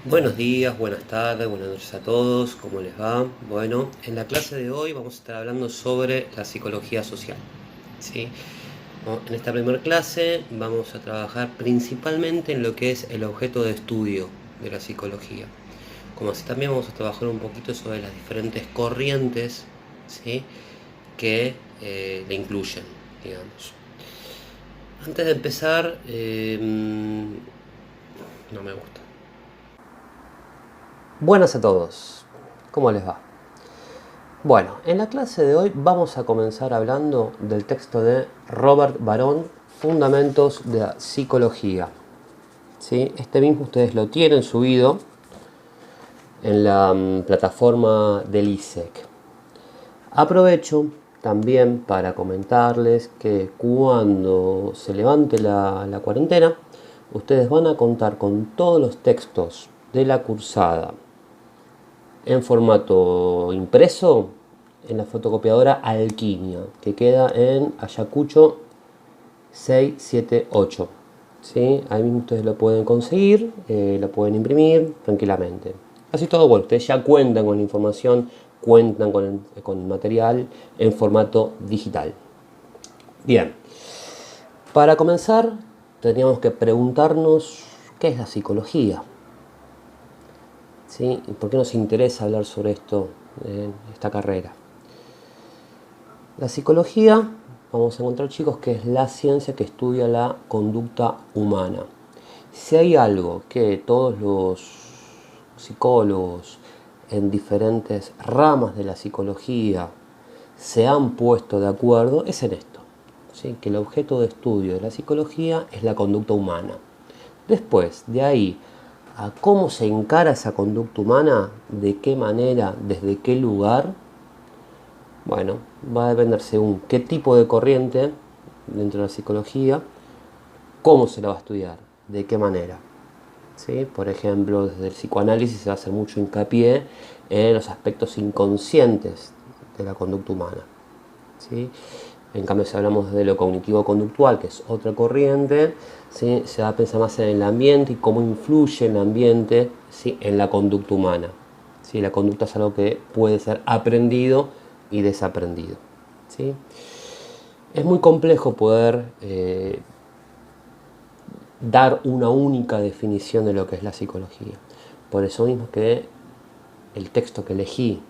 Buenos días, buenas tardes, buenas noches a todos, ¿cómo les va? Bueno, en la clase de hoy vamos a estar hablando sobre la psicología social. ¿Sí? En esta primera clase vamos a trabajar principalmente en lo que es el objeto de estudio de la psicología. Como así también vamos a trabajar un poquito sobre las diferentes corrientes, ¿sí?, que le incluyen, digamos. Antes de empezar, no me gusta. Buenas a todos, ¿cómo les va? Bueno, en la clase de hoy vamos a comenzar hablando del texto de Robert Barón, Fundamentos de la Psicología. ¿Sí? Este mismo ustedes lo tienen subido en la plataforma del ISEC. Aprovecho también para comentarles que cuando se levante la cuarentena, ustedes van a contar con todos los textos de la cursada en formato impreso en la fotocopiadora Alquimia, que queda en Ayacucho 678. ¿Sí? Ahí mismo ustedes lo pueden conseguir, lo pueden imprimir tranquilamente. Así todo, bueno, ustedes ya cuentan con la información, cuentan con el material en formato digital. Bien, para comenzar, teníamos que preguntarnos qué es la psicología. ¿Sí? ¿Y por qué nos interesa hablar sobre esto en esta carrera? La psicología, vamos a encontrar, chicos, que es la ciencia que estudia la conducta humana. Si hay algo que todos los psicólogos en diferentes ramas de la psicología se han puesto de acuerdo, es en esto, ¿sí? Que el objeto de estudio de la psicología es la conducta humana. Después, de ahí a cómo se encara esa conducta humana, de qué manera, desde qué lugar, bueno, va a depender según qué tipo de corriente dentro de la psicología, cómo se la va a estudiar, de qué manera. ¿Sí? Por ejemplo, desde el psicoanálisis se va a hacer mucho hincapié en los aspectos inconscientes de la conducta humana. ¿Sí? En cambio, si hablamos de lo cognitivo-conductual, que es otra corriente, ¿sí?, se va a pensar más en el ambiente y cómo influye el ambiente, ¿sí?, en la conducta humana. ¿Sí? La conducta es algo que puede ser aprendido y desaprendido. ¿Sí? Es muy complejo poder dar una única definición de lo que es la psicología. Por eso mismo que el texto que elegí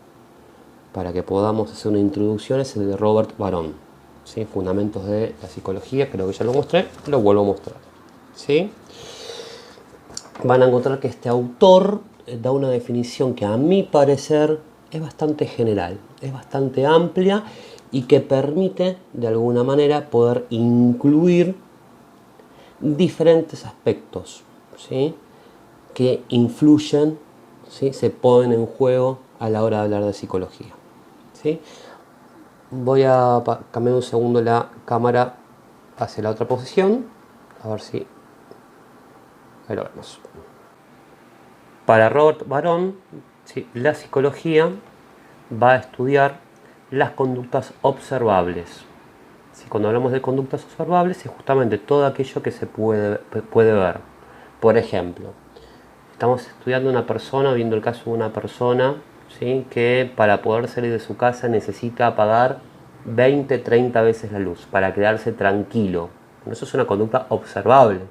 para que podamos hacer una introducción es el de Robert Barón, ¿sí? Fundamentos de la psicología, creo que ya lo mostré, lo vuelvo a mostrar. ¿Sí? Van a encontrar que este autor da una definición que a mi parecer es bastante general, es bastante amplia y que permite de alguna manera poder incluir diferentes aspectos, ¿sí?, que influyen, ¿sí?, se ponen en juego a la hora de hablar de psicología. ¿Sí? Voy a cambiar un segundo la cámara hacia la otra posición, a ver si ahí lo vemos. Para Robert Barón, ¿sí?, la psicología va a estudiar las conductas observables. ¿Sí? Cuando hablamos de conductas observables es justamente todo aquello que se puede ver. Por ejemplo, estamos estudiando una persona, viendo el caso de una persona, ¿sí?, que para poder salir de su casa necesita apagar 20, 30 veces la luz para quedarse tranquilo. Eso es una conducta observable.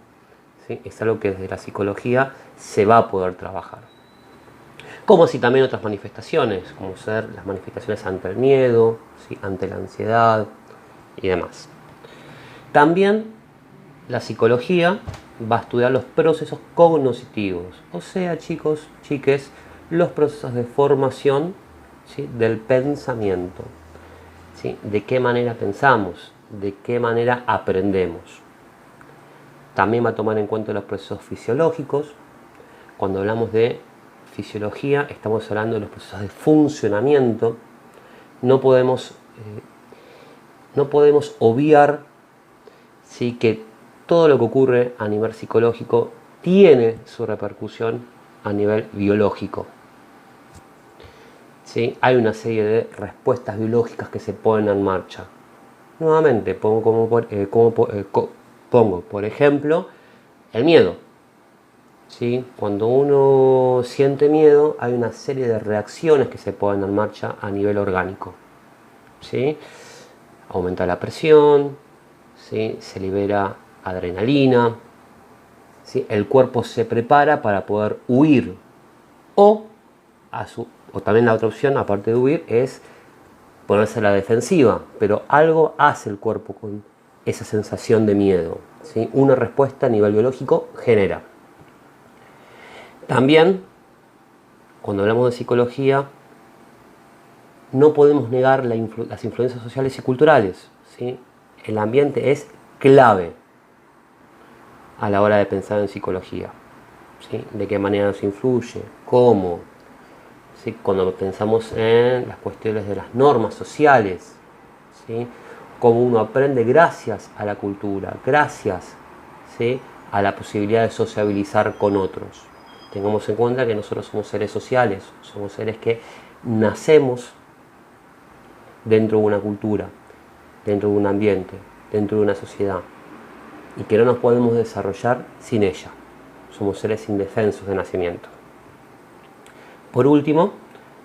¿Sí? Es algo que desde la psicología se va a poder trabajar. Como así también otras manifestaciones, como ser las manifestaciones ante el miedo, ¿sí?, ante la ansiedad y demás. También la psicología va a estudiar los procesos cognitivos, o sea, chicos, chiques, los procesos de formación, ¿sí?, del pensamiento. ¿Sí? De qué manera pensamos, de qué manera aprendemos. También va a tomar en cuenta los procesos fisiológicos. Cuando hablamos de fisiología, estamos hablando de los procesos de funcionamiento. No podemos obviar, ¿sí?, que todo lo que ocurre a nivel psicológico tiene su repercusión a nivel biológico. ¿Sí? Hay una serie de respuestas biológicas que se ponen en marcha. Nuevamente, pongo por ejemplo el miedo. ¿sí? Cuando uno siente miedo, hay una serie de reacciones que se ponen en marcha a nivel orgánico, ¿sí? Aumenta la presión, ¿sí? Se libera adrenalina, ¿sí? El cuerpo se prepara para poder huir o, o también la otra opción, aparte de huir, es ponerse a la defensiva, pero algo hace el cuerpo con esa sensación de miedo, ¿sí? Una respuesta a nivel biológico genera. También, cuando hablamos de psicología, no podemos negar las influencias sociales y culturales, ¿sí? El ambiente es clave a la hora de pensar en psicología, ¿sí? De qué manera nos influye, cómo, ¿sí? Cuando pensamos en las cuestiones de las normas sociales, ¿sí? Cómo uno aprende gracias a la cultura, gracias, ¿sí? A la posibilidad de sociabilizar con otros. Tengamos en cuenta que nosotros somos seres sociales, somos seres que nacemos dentro de una cultura, dentro de un ambiente, dentro de una sociedad, y que no nos podemos desarrollar sin ella. Somos seres indefensos de nacimiento. Por último,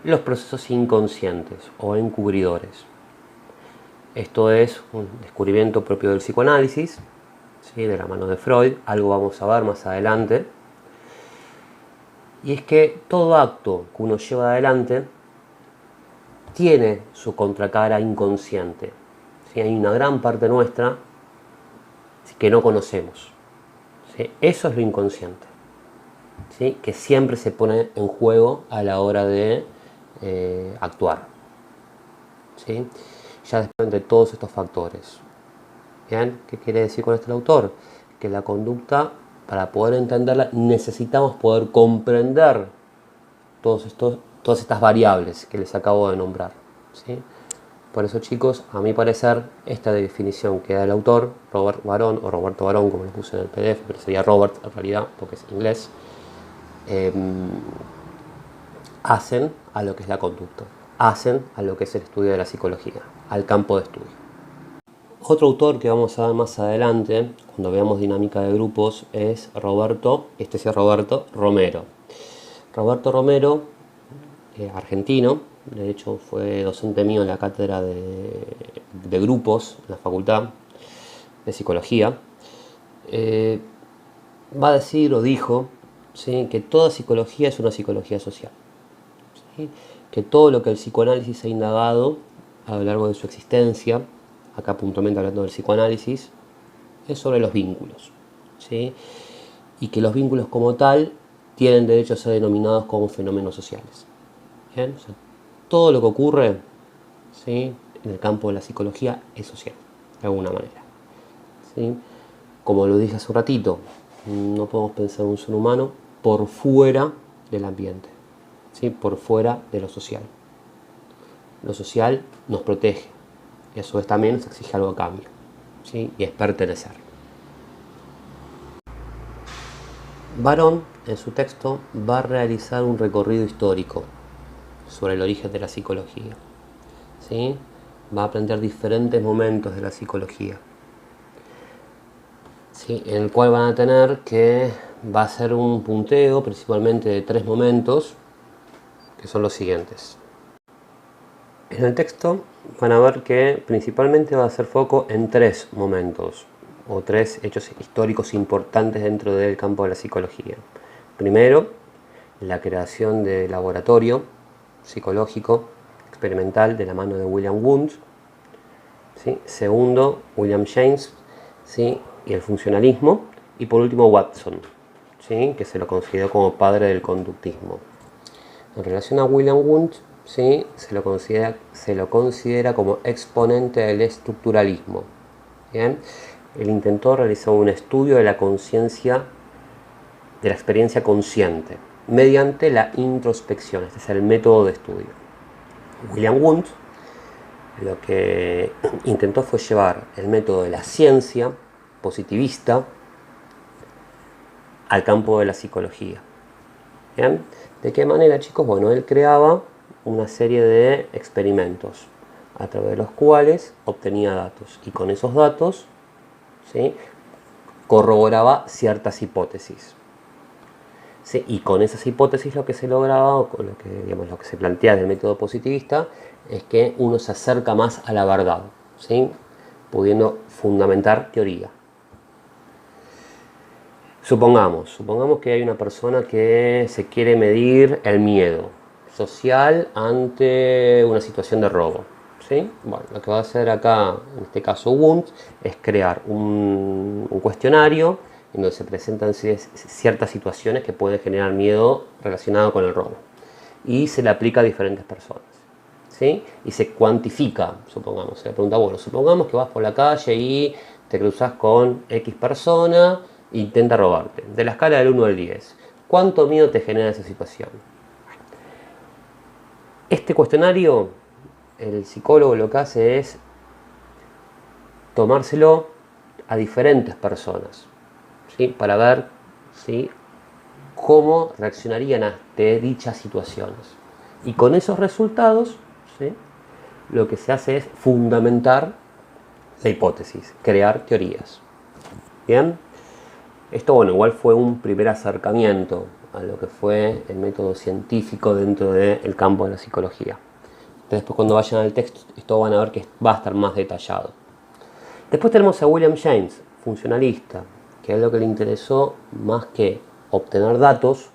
los procesos inconscientes o encubridores. Esto es un descubrimiento propio del psicoanálisis, ¿sí? De la mano de Freud, algo vamos a ver más adelante. Y es que todo acto que uno lleva adelante tiene su contracara inconsciente, ¿sí? Hay una gran parte nuestra que no conocemos, ¿sí? Eso es lo inconsciente, ¿sí? Que siempre se pone en juego a la hora de actuar, ¿sí? Ya después de todos estos factores. ¿Bien? ¿Qué quiere decir con esto el autor? Que la conducta, para poder entenderla, necesitamos poder comprender todas estas variables que les acabo de nombrar, ¿sí? Por eso, chicos, a mi parecer, esta definición que da el autor, Robert Barón, o Roberto Barón, como lo puse en el PDF, pero sería Robert en realidad, porque es inglés, hacen a lo que es la conducta, hacen a lo que es el estudio de la psicología, al campo de estudio. Otro autor que vamos a ver más adelante, cuando veamos dinámica de grupos, es Roberto Romero. Roberto Romero, argentino, de hecho fue docente mío en la cátedra de grupos en la facultad de psicología, va a decir o dijo, ¿sí? Que toda psicología es una psicología social, ¿sí? Que todo lo que el psicoanálisis ha indagado a lo largo de su existencia, acá puntualmente hablando del psicoanálisis, es sobre los vínculos, ¿sí? Y que los vínculos como tal tienen derecho a ser denominados como fenómenos sociales. ¿Bien? O sea, todo lo que ocurre, ¿sí? En el campo de la psicología es social, de alguna manera, ¿sí? Como lo dije hace un ratito, no podemos pensar en un ser humano por fuera del ambiente, ¿sí? Por fuera de lo social. Lo social nos protege y a su vez también nos exige algo a cambio, ¿sí? Y es pertenecer. Barón, en su texto, va a realizar un recorrido histórico sobre el origen de la psicología, ¿sí? Va a aprender diferentes momentos de la psicología, ¿sí? En el cual van a tener que va a ser un punteo principalmente de 3 momentos, que son los siguientes. En el texto van a ver que principalmente va a hacer foco en 3 momentos o 3 hechos históricos importantes dentro del campo de la psicología. Primero, la creación del laboratorio psicológico experimental de la mano de William Wundt, ¿sí? Segundo, William James, ¿sí? Y el funcionalismo. Y por último, Watson, ¿sí? Que se lo consideró como padre del conductismo. En relación a William Wundt, ¿sí? se lo considera como exponente del estructuralismo. ¿Bien? Él intentó realizar un estudio de la conciencia, de la experiencia consciente, mediante la introspección. Este es el método de estudio. William Wundt lo que intentó fue llevar el método de la ciencia positivista al campo de la psicología. ¿Bien? ¿De qué manera, chicos? Bueno, él creaba una serie de experimentos a través de los cuales obtenía datos y con esos datos, ¿sí? Corroboraba ciertas hipótesis. ¿sí? Y con esas hipótesis lo que se lograba, o con lo que, digamos, lo que se plantea del método positivista, es que uno se acerca más a la verdad, ¿sí? Pudiendo fundamentar teoría. Supongamos que hay una persona que se quiere medir el miedo social ante una situación de robo, ¿sí? Bueno, lo que va a hacer acá, en este caso Wundt, es crear un cuestionario en donde se presentan ciertas situaciones que pueden generar miedo relacionado con el robo. Y se le aplica a diferentes personas, ¿sí? Y se cuantifica, supongamos. Se le pregunta, bueno, supongamos que vas por la calle y te cruzas con X persona e intenta robarte. De la escala del 1 al 10, ¿cuánto miedo te genera esa situación? Este cuestionario, el psicólogo lo que hace es tomárselo a diferentes personas, ¿sí? Para ver, ¿sí?, cómo reaccionarían ante dichas situaciones. Y con esos resultados, ¿sí?, lo que se hace es fundamentar la hipótesis, crear teorías. ¿Bien? Esto, bueno, igual fue un primer acercamiento a lo que fue el método científico dentro del campo de la psicología. Después, cuando vayan al texto, esto van a ver que va a estar más detallado. Después tenemos a William James, funcionalista, que es lo que le interesó más que obtener datos,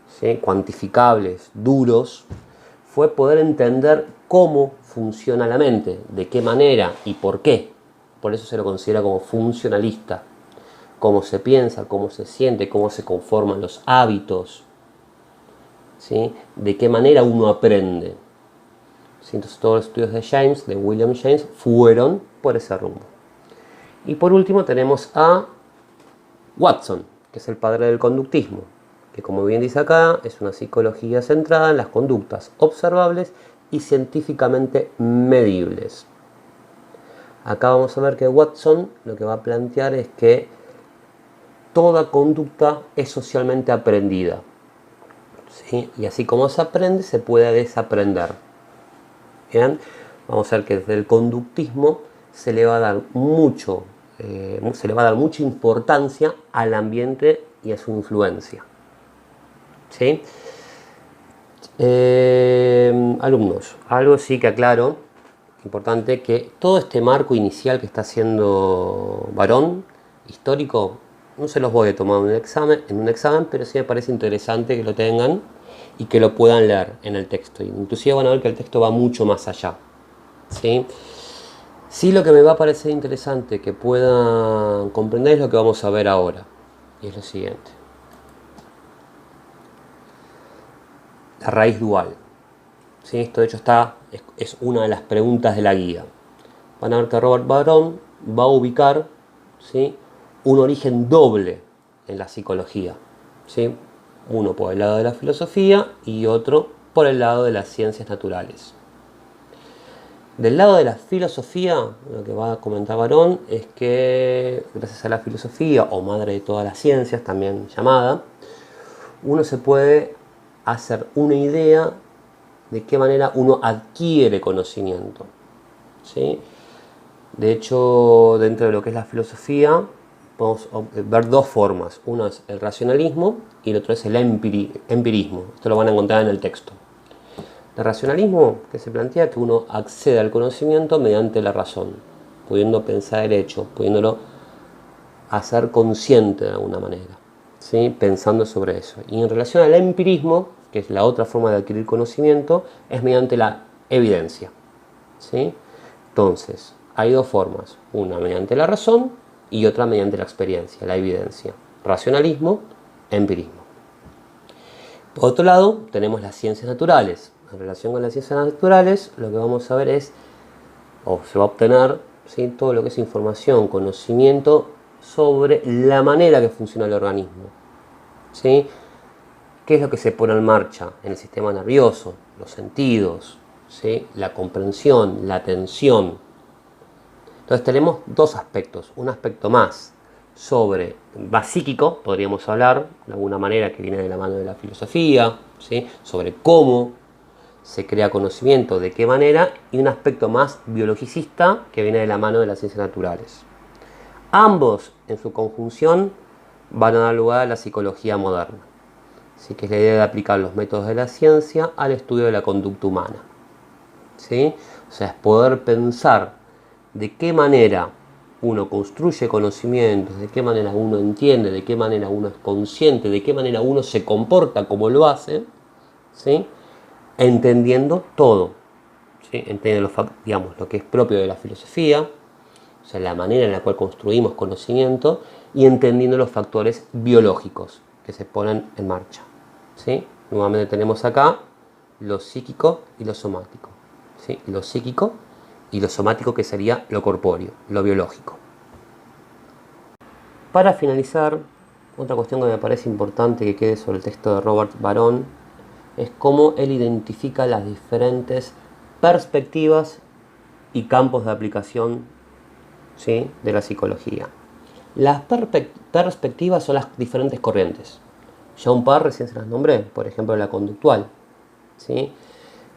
¿sí?, cuantificables, duros, fue poder entender cómo funciona la mente, de qué manera y por qué. Por eso se lo considera como funcionalista. Cómo se piensa, cómo se siente, cómo se conforman los hábitos, ¿sí?, de qué manera uno aprende. ¿Sí? Entonces todos los estudios de James, de William James, fueron por ese rumbo. Y por último tenemos a Watson, que es el padre del conductismo, que, como bien dice acá, es una psicología centrada en las conductas observables y científicamente medibles. Acá vamos a ver que Watson lo que va a plantear es que toda conducta es socialmente aprendida, ¿sí? Y así como se aprende, se puede desaprender. ¿Bien? Vamos a ver que desde el conductismo se le va a dar mucha importancia al ambiente y a su influencia. ¿Sí? Alumnos, algo sí que aclaro, importante, que todo este marco inicial que está haciendo Barón, histórico, no se los voy a tomar en un examen, pero sí me parece interesante que lo tengan y que lo puedan leer en el texto. Inclusive van a ver que el texto va mucho más allá, ¿sí? Sí, lo que me va a parecer interesante que puedan comprender es lo que vamos a ver ahora, y es lo siguiente. La raíz dual. ¿Sí? Esto de hecho es una de las preguntas de la guía. Van a ver que Robert Barón va a ubicar, ¿sí?, un origen doble en la psicología, ¿sí? Uno por el lado de la filosofía y otro por el lado de las ciencias naturales. Del lado de la filosofía, lo que va a comentar Barón es que gracias a la filosofía, o madre de todas las ciencias también llamada, uno se puede hacer una idea de qué manera uno adquiere conocimiento, ¿sí? De hecho, dentro de lo que es la filosofía, podemos ver dos formas. Uno es el racionalismo y el otro es el empirismo. Esto lo van a encontrar en el texto. El racionalismo, que se plantea que uno accede al conocimiento mediante la razón, pudiendo pensar el hecho, pudiéndolo hacer consciente de alguna manera, ¿sí?, pensando sobre eso. Y en relación al empirismo, que es la otra forma de adquirir conocimiento, es mediante la evidencia, ¿sí? Entonces, hay dos formas, una mediante la razón y otra mediante la experiencia, la evidencia. Racionalismo, empirismo. Por otro lado, tenemos las ciencias naturales. En relación con las ciencias naturales, lo que vamos a ver es, o se va a obtener, ¿sí?, todo lo que es información, conocimiento sobre la manera que funciona el organismo, ¿sí? ¿Qué es lo que se pone en marcha en el sistema nervioso? Los sentidos, ¿sí?, la comprensión, la atención. Entonces tenemos dos aspectos. Un aspecto más más psíquico, podríamos hablar de alguna manera, que viene de la mano de la filosofía, ¿sí?, sobre cómo se crea conocimiento, de qué manera, y un aspecto más biologicista que viene de la mano de las ciencias naturales. Ambos, en su conjunción, van a dar lugar a la psicología moderna. ¿sí? Que es la idea de aplicar los métodos de la ciencia al estudio de la conducta humana, ¿sí? O sea, es poder pensar de qué manera uno construye conocimientos, de qué manera uno entiende, de qué manera uno es consciente, de qué manera uno se comporta como lo hace, ¿sí? Entendiendo todo, ¿sí? Entendiendo digamos, lo que es propio de la filosofía, o sea, la manera en la cual construimos conocimiento, y entendiendo los factores biológicos que se ponen en marcha, ¿sí? Nuevamente tenemos acá lo psíquico y lo somático, ¿sí? Lo psíquico y lo somático, que sería lo corpóreo, lo biológico. Para finalizar, otra cuestión que me parece importante que quede sobre el texto de Robert Barón es cómo él identifica las diferentes perspectivas y campos de aplicación, ¿sí? De la psicología. Las perspectivas son las diferentes corrientes. Ya un par recién se las nombré, por ejemplo la conductual, ¿sí?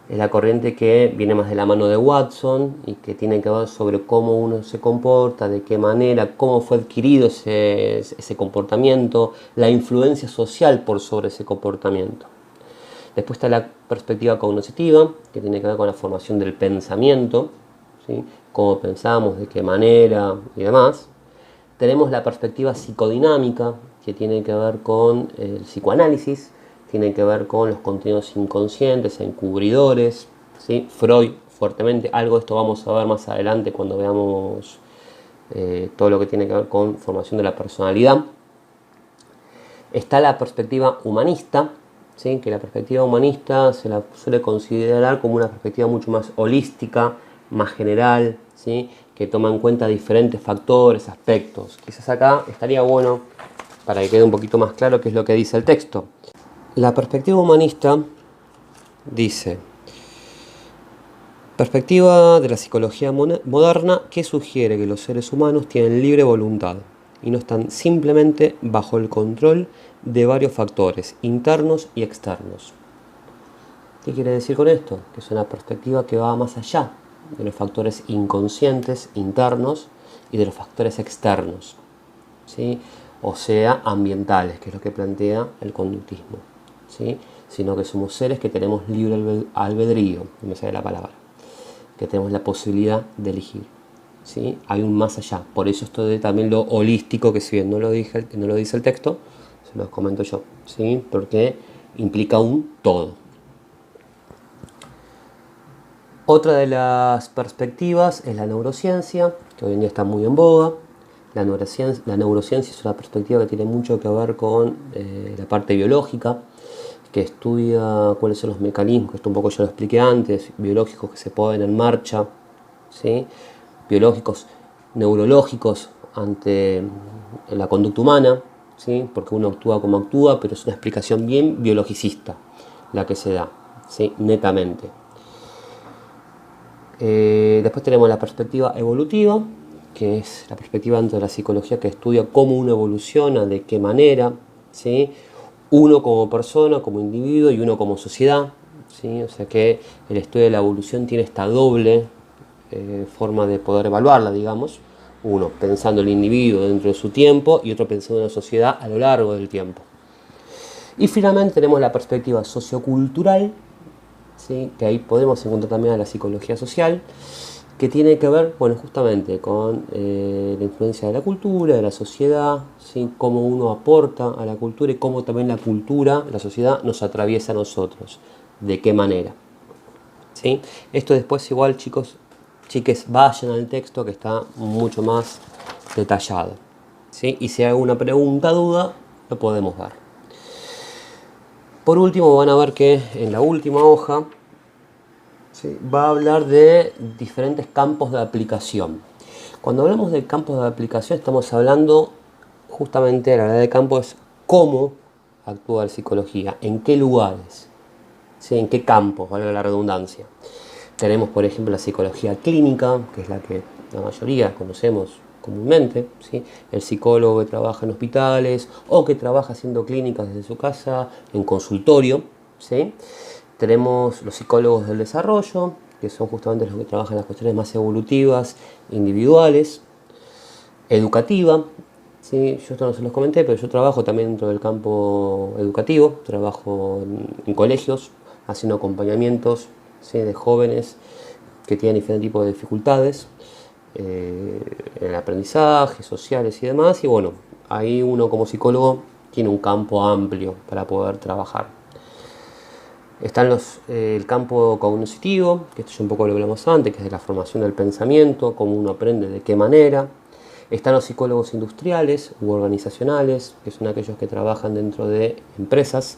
Es la corriente que viene más de la mano de Watson y que tiene que ver sobre cómo uno se comporta, de qué manera, cómo fue adquirido ese comportamiento, la influencia social por sobre ese comportamiento. Después está la perspectiva cognitiva, que tiene que ver con la formación del pensamiento, ¿sí? Cómo pensamos, de qué manera y demás. Tenemos la perspectiva psicodinámica, que tiene que ver con el psicoanálisis, tiene que ver con los contenidos inconscientes, encubridores, ¿sí? Freud fuertemente, algo de esto vamos a ver más adelante cuando veamos todo lo que tiene que ver con formación de la personalidad. Está la perspectiva humanista, ¿sí? Que la perspectiva humanista se la suele considerar como una perspectiva mucho más holística, más general, ¿sí? Que toma en cuenta diferentes factores, aspectos. Quizás acá estaría bueno, para que quede un poquito más claro qué es lo que dice el texto. La perspectiva humanista dice: perspectiva de la psicología moderna que sugiere que los seres humanos tienen libre voluntad y no están simplemente bajo el control de varios factores internos y externos. ¿Qué quiere decir con esto? Que es una perspectiva que va más allá de los factores inconscientes internos y de los factores externos, ¿sí? O sea, ambientales, que es lo que plantea el conductismo, ¿sí? Sino que somos seres que tenemos libre albedrío, no me sale la palabra, que tenemos la posibilidad de elegir, ¿sí? Hay un más allá. Por eso esto de también lo holístico, que si bien no lo dice el texto, se los comento yo, ¿sí? Porque implica un todo. Otra de las perspectivas es la neurociencia, que hoy en día está muy en boga. La neurociencia es una perspectiva que tiene mucho que ver con la parte biológica, que estudia cuáles son los mecanismos, esto un poco ya lo expliqué antes, biológicos que se ponen en marcha, ¿sí? Biológicos, neurológicos ante la conducta humana, ¿sí? Porque uno actúa como actúa, pero es una explicación bien biologicista la que se da, ¿sí? Netamente. Después tenemos la perspectiva evolutiva, que es la perspectiva dentro de la psicología que estudia cómo uno evoluciona, de qué manera, ¿sí? Uno como persona, como individuo, y uno como sociedad, ¿sí? O sea que el estudio de la evolución tiene esta doble forma de poder evaluarla, digamos. Uno pensando el individuo dentro de su tiempo y otro pensando en la sociedad a lo largo del tiempo. Y finalmente tenemos la perspectiva sociocultural, ¿sí? Que ahí podemos encontrar también a la psicología social, que tiene que ver, bueno, justamente con la influencia de la cultura, de la sociedad, ¿sí? Cómo uno aporta a la cultura y cómo también la cultura, la sociedad, nos atraviesa a nosotros, de qué manera, ¿sí? Esto después igual, chicos, chiques, vayan al texto que está mucho más detallado, ¿sí? Y si hay alguna pregunta, duda, lo podemos dar. Por último, van a ver que en la última hoja, ¿sí? Va a hablar de diferentes campos de aplicación. Cuando hablamos de campos de aplicación, estamos hablando justamente, la verdad de campo es cómo actúa la psicología, en qué lugares, ¿sí? En qué campos, valga la redundancia. Tenemos, por ejemplo, la psicología clínica, que es la que la mayoría conocemos comúnmente, ¿sí? El psicólogo que trabaja en hospitales o que trabaja haciendo clínicas desde su casa, en consultorio, ¿sí? Tenemos los psicólogos del desarrollo, que son justamente los que trabajan las cuestiones más evolutivas, individuales, educativa, Sí, yo esto no se los comenté, pero yo trabajo también dentro del campo educativo, trabajo en colegios, haciendo acompañamientos, ¿sí?, de jóvenes que tienen diferentes tipos de dificultades en el aprendizaje, sociales y demás. Y bueno, ahí uno como psicólogo tiene un campo amplio para poder trabajar. Están el campo cognitivo, que esto es un poco lo que hablamos antes, que es de la formación del pensamiento, cómo uno aprende, de qué manera. Están los psicólogos industriales u organizacionales, que son aquellos que trabajan dentro de empresas.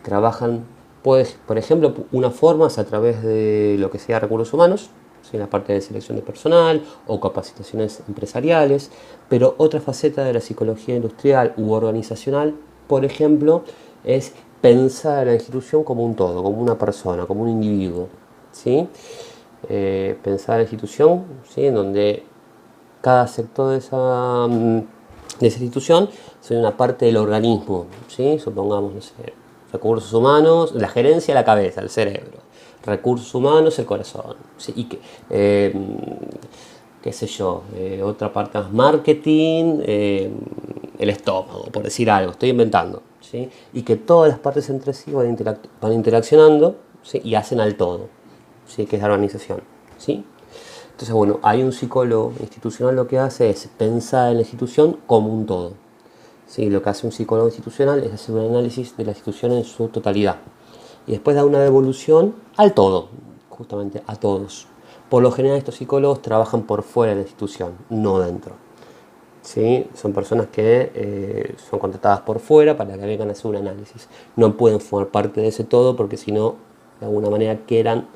Trabajan, por ejemplo, una forma es a través de lo que sea recursos humanos, ¿sí?, la parte de selección de personal o capacitaciones empresariales, pero otra faceta de la psicología industrial u organizacional, por ejemplo, es pensar a la institución como un todo, como una persona, como un individuo, ¿sí? Pensar a la institución, ¿sí?, en donde cada sector de esa institución soy una parte del organismo, ¿sí? Supongamos, no sé, recursos humanos, la gerencia, la cabeza, el cerebro, recursos humanos, el corazón, ¿sí? Y qué sé yo, otra parte más, marketing, el estómago, por decir algo, estoy inventando, ¿sí? Y que todas las partes entre sí van interaccionando, ¿sí?, y hacen al todo, ¿sí?, que es la organización, ¿sí? Entonces, bueno, hay un psicólogo institucional, lo que hace es pensar en la institución como un todo. ¿Sí? Lo que hace un psicólogo institucional es hacer un análisis de la institución en su totalidad. Y después da una devolución al todo, justamente a todos. Por lo general estos psicólogos trabajan por fuera de la institución, no dentro. ¿Sí? Son personas que son contratadas por fuera para que vengan a hacer un análisis. No pueden formar parte de ese todo porque si no, de alguna manera quedan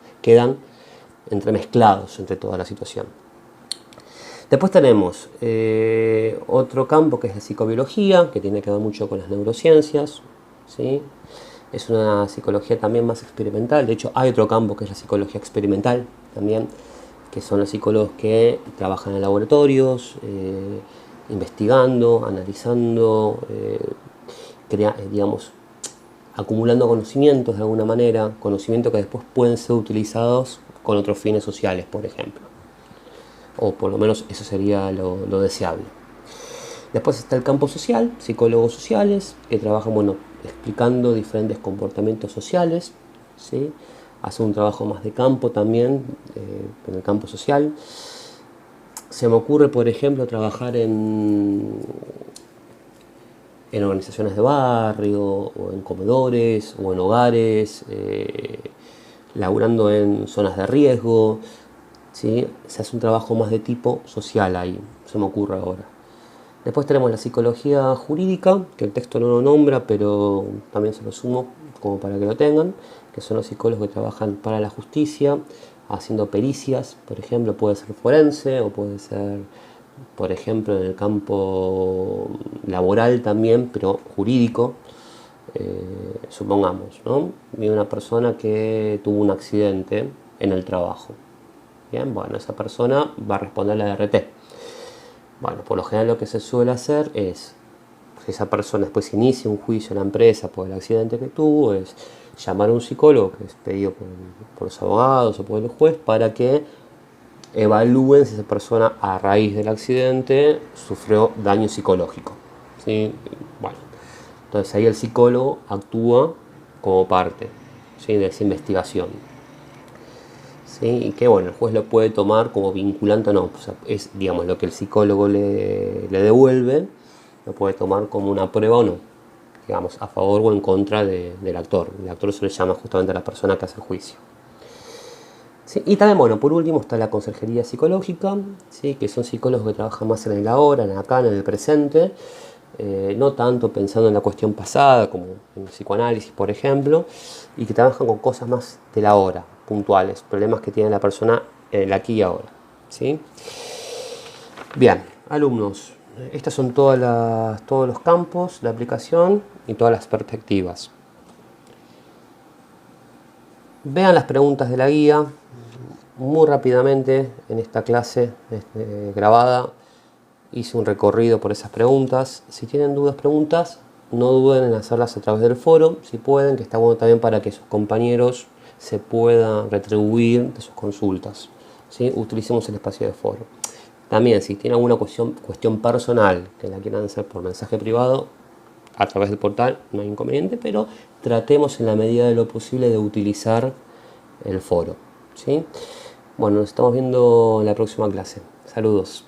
entremezclados entre toda la situación. Después tenemos otro campo que es la psicobiología, que tiene que ver mucho con las neurociencias, ¿sí? Es una psicología también más experimental. De hecho, hay otro campo que es la psicología experimental también, que son los psicólogos que trabajan en laboratorios, investigando, analizando, digamos, acumulando conocimientos de alguna manera, conocimientos que después pueden ser utilizados con otros fines sociales, por ejemplo. O por lo menos eso sería lo deseable. Después está el campo social, psicólogos sociales, que trabajan, bueno, explicando diferentes comportamientos sociales, ¿sí? Hacen un trabajo más de campo también, en el campo social. Se me ocurre, por ejemplo, trabajar en organizaciones de barrio, o en comedores, o en hogares, laburando en zonas de riesgo, ¿sí? Se hace un trabajo más de tipo social ahí, se me ocurre ahora. Después tenemos la psicología jurídica, que el texto no lo nombra, pero también se lo sumo como para que lo tengan, que son los psicólogos que trabajan para la justicia, haciendo pericias, por ejemplo, puede ser forense o puede ser, por ejemplo, en el campo laboral también, pero jurídico. Supongamos, ¿no? Vi una persona que tuvo un accidente en el trabajo. Bien, bueno, esa persona va a responder a la DRT. Bueno, por lo general lo que se suele hacer es que esa persona después inicie un juicio en la empresa por el accidente que tuvo, es llamar a un psicólogo que es pedido por los abogados o por el juez para que evalúen si esa persona a raíz del accidente sufrió daño psicológico, ¿sí? Bueno, entonces ahí el psicólogo actúa como parte, ¿sí?, de esa investigación. ¿Sí? Y que bueno, el juez lo puede tomar como vinculante o no, o sea, es, digamos, lo que el psicólogo le devuelve, lo puede tomar como una prueba o no, digamos, a favor o en contra del actor. El actor se le llama justamente a la persona que hace el juicio. ¿Sí? Y también, bueno, por último está la consejería psicológica, ¿sí?, que son psicólogos que trabajan más en el ahora, en el acá, en el presente, no tanto pensando en la cuestión pasada, como en el psicoanálisis, por ejemplo, y que trabajan con cosas más de la hora, puntuales, problemas que tiene la persona en el aquí y ahora, ¿sí? Bien, alumnos, estos son todos los campos de aplicación y todas las perspectivas. Vean las preguntas de la guía muy rápidamente. En esta clase grabada hice un recorrido por esas preguntas. Si tienen dudas, preguntas, no duden en hacerlas a través del foro, si pueden, que está bueno también para que sus compañeros se puedan retribuir de sus consultas, ¿sí? Utilicemos el espacio de foro. También, si tienen alguna cuestión personal que la quieran hacer por mensaje privado, a través del portal, no hay inconveniente, pero tratemos en la medida de lo posible de utilizar el foro, ¿sí? Bueno, nos estamos viendo en la próxima clase. Saludos.